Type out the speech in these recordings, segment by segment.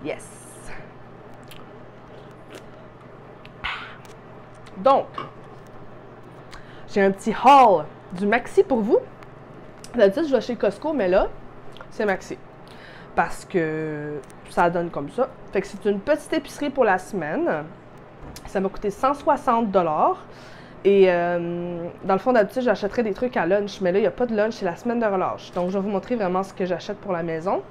Yes! Donc, j'ai un petit haul du Maxi pour vous. D'habitude, je vais chez Costco, mais là, c'est Maxi. Parce que ça donne comme ça. Fait que c'est une petite épicerie pour la semaine. Ça m'a coûté 160 $. Et dans le fond, d'habitude, j'achèterais des trucs à lunch, mais là, il n'y a pas de lunch, c'est la semaine de relâche. Donc, je vais vous montrer vraiment ce que j'achète pour la maison.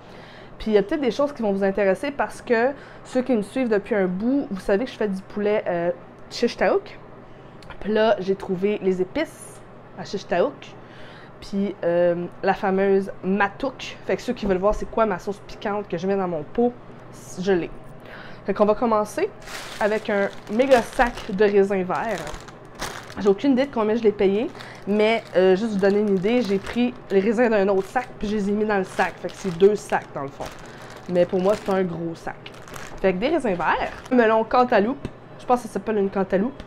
Puis, il y a peut-être des choses qui vont vous intéresser parce que ceux qui me suivent depuis un bout, vous savez que je fais du poulet shish taouk. Puis là, j'ai trouvé les épices à shish taouk. Puis la fameuse matouk. Fait que ceux qui veulent voir c'est quoi ma sauce piquante que je mets dans mon pot, je l'ai. Fait qu'on va commencer avec un méga sac de raisins verts. J'ai aucune idée de combien je l'ai payé, mais juste vous donner une idée, j'ai pris les raisins d'un autre sac puis je les ai mis dans le sac. Fait que c'est 2 sacs dans le fond. Mais pour moi, c'est un gros sac. Fait que des raisins verts, un melon cantaloupe. Je pense que ça s'appelle une cantaloupe.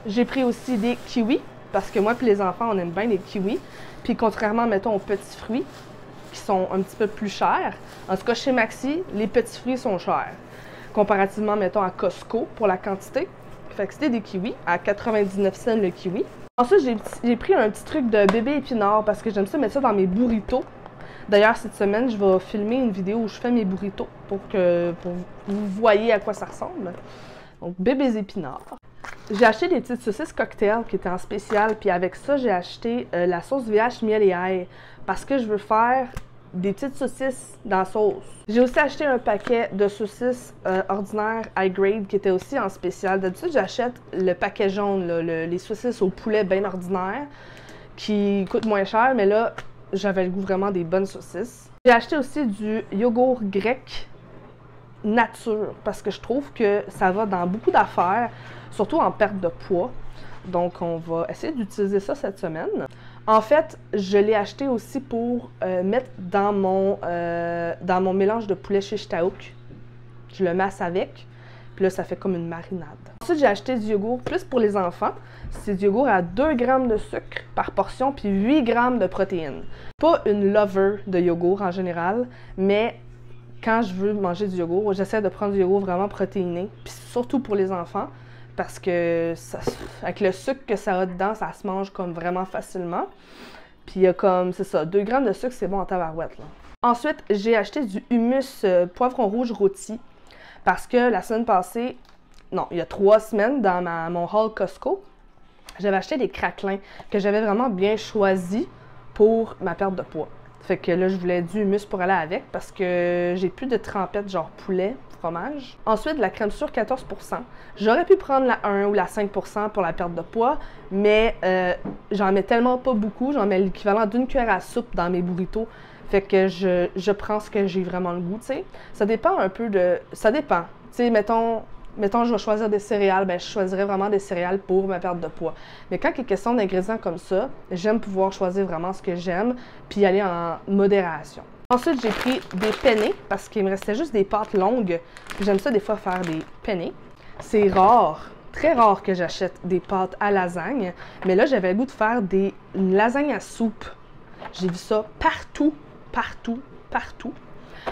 J'ai pris aussi des kiwis, parce que moi et les enfants, on aime bien les kiwis. Puis contrairement, mettons, aux petits fruits, qui sont un petit peu plus chers, en tout cas chez Maxi, les petits fruits sont chers. Comparativement, mettons, à Costco, pour la quantité. Fait que c'était des kiwis, à 99 cents le kiwi. Ensuite, j'ai pris un petit truc de bébé épinard, parce que j'aime ça mettre ça dans mes burritos. D'ailleurs, cette semaine, je vais filmer une vidéo où je fais mes burritos, pour que vous voyez à quoi ça ressemble. Donc, bébés épinards. J'ai acheté des petites saucisses cocktail qui étaient en spécial, puis avec ça, j'ai acheté la sauce VH miel et ail parce que je veux faire des petites saucisses dans la sauce. J'ai aussi acheté un paquet de saucisses ordinaires high grade qui étaient aussi en spécial. D'habitude, j'achète le paquet jaune, là, les saucisses au poulet bien ordinaires qui coûtent moins cher, mais là, j'avais le goût vraiment des bonnes saucisses. J'ai acheté aussi du yogourt grec nature parce que je trouve que ça va dans beaucoup d'affaires, surtout en perte de poids. Donc, on va essayer d'utiliser ça cette semaine. En fait, je l'ai acheté aussi pour mettre dans mon mélange de poulet shish taouk. Je le masse avec, puis là, ça fait comme une marinade. Ensuite, j'ai acheté du yogourt plus pour les enfants. C'est du yogourt à 2 grammes de sucre par portion, puis 8 grammes de protéines. Pas une lover de yogourt en général, mais quand je veux manger du yogourt, j'essaie de prendre du yogourt vraiment protéiné, puis surtout pour les enfants, parce que avec le sucre que ça a dedans, ça se mange comme vraiment facilement. Puis il y a comme, c'est ça, 2 grammes de sucre, c'est bon en tabarouette, là. Ensuite, j'ai acheté du hummus poivron rouge rôti, parce que la semaine passée, non, il y a 3 semaines, dans mon haul Costco, j'avais acheté des craquelins que j'avais vraiment bien choisis pour ma perte de poids. Fait que là, je voulais du hummus pour aller avec parce que j'ai plus de trempettes genre poulet, fromage. Ensuite, la crème sûre 14 %. J'aurais pu prendre la 1 ou la 5 % pour la perte de poids, mais j'en mets tellement pas beaucoup. J'en mets l'équivalent d'une cuillère à soupe dans mes burritos. Fait que je prends ce que j'ai vraiment le goût, tu sais. Ça dépend un peu de... Ça dépend. Tu sais, mettons, je vais choisir des céréales, ben je choisirais vraiment des céréales pour ma perte de poids. Mais quand il est question d'ingrédients comme ça, j'aime pouvoir choisir vraiment ce que j'aime, puis y aller en modération. Ensuite, j'ai pris des penne parce qu'il me restait juste des pâtes longues. J'aime ça des fois faire des penne. C'est rare, très rare que j'achète des pâtes à lasagne, mais là, j'avais le goût de faire une lasagne à soupe. J'ai vu ça partout, partout, partout.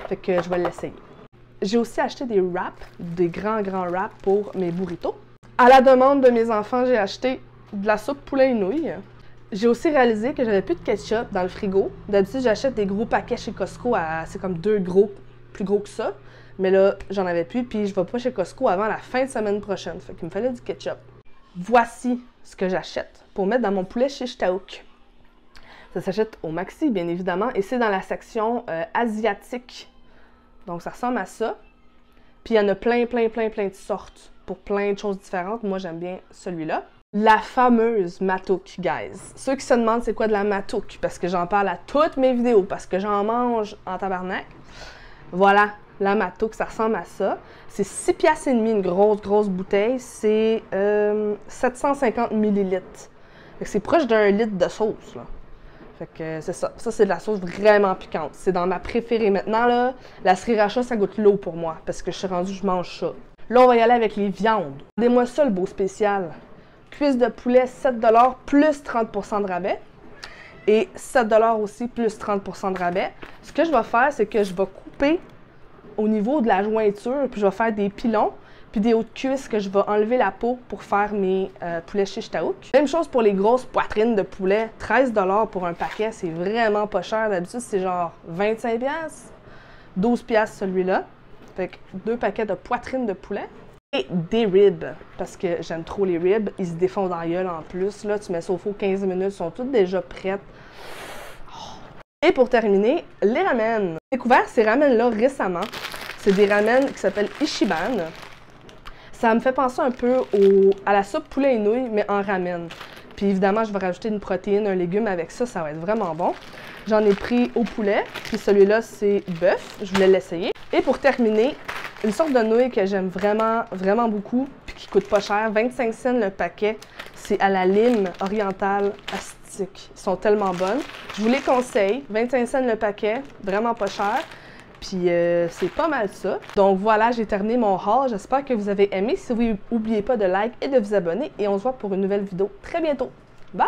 Fait que je vais l'essayer. J'ai aussi acheté des wraps, des grands wraps pour mes burritos. À la demande de mes enfants, j'ai acheté de la soupe poulet et nouilles. J'ai aussi réalisé que j'avais plus de ketchup dans le frigo. D'habitude, j'achète des gros paquets chez Costco, c'est comme 2 gros, plus gros que ça. Mais là, j'en avais plus, puis je vais pas chez Costco avant la fin de semaine prochaine. Fait qu'il me fallait du ketchup. Voici ce que j'achète pour mettre dans mon poulet shish taouk. Ça s'achète au Maxi, bien évidemment, et c'est dans la section asiatique. Donc, ça ressemble à ça. Puis, il y en a plein de sortes pour plein de choses différentes. Moi, j'aime bien celui-là. La fameuse matouk, guys. Ceux qui se demandent c'est quoi de la matouk, parce que j'en parle à toutes mes vidéos, parce que j'en mange en tabarnak. Voilà, la matouk, ça ressemble à ça. C'est 6,5 piastres, une grosse bouteille. C'est 750 ml. C'est proche d'un litre de sauce, là. Fait que c'est ça. Ça, c'est de la sauce vraiment piquante. C'est dans ma préférée. Maintenant, là, la sriracha, ça goûte l'eau pour moi, parce que je suis rendue, je mange ça. Là, on va y aller avec les viandes. Regardez-moi ça, le beau spécial. Cuisse de poulet, 7 $ plus 30 % de rabais. Et 7 $ aussi, plus 30 % de rabais. Ce que je vais faire, c'est que je vais couper au niveau de la jointure, puis je vais faire des pilons, puis des hauts de cuisse que je vais enlever la peau pour faire mes poulets shish taouk. Même chose pour les grosses poitrines de poulet, 13 $ pour un paquet, c'est vraiment pas cher. D'habitude, c'est genre 25 $, 12 $ celui-là. Fait que 2 paquets de poitrines de poulet. Et des ribs, parce que j'aime trop les ribs. Ils se défont dans la gueule en plus. Là, tu mets ça au four 15 minutes, ils sont toutes déjà prêtes. Et pour terminer, les ramen. J'ai découvert ces ramen-là récemment. C'est des ramen qui s'appellent Ichiban. Ça me fait penser un peu à la soupe poulet et nouilles, mais en ramen. Puis évidemment, je vais rajouter une protéine, un légume avec ça, ça va être vraiment bon. J'en ai pris au poulet, puis celui-là, c'est bœuf. Je voulais l'essayer. Et pour terminer, une sorte de nouille que j'aime vraiment, vraiment beaucoup, puis qui coûte pas cher, 25 cents le paquet. C'est à la lime orientale astique. Ils sont tellement bonnes. Je vous les conseille, 25 cents le paquet, vraiment pas cher. Puis c'est pas mal ça. Donc voilà, j'ai terminé mon haul. J'espère que vous avez aimé. Si oui, n'oubliez pas de like et de vous abonner. Et on se voit pour une nouvelle vidéo très bientôt. Bye!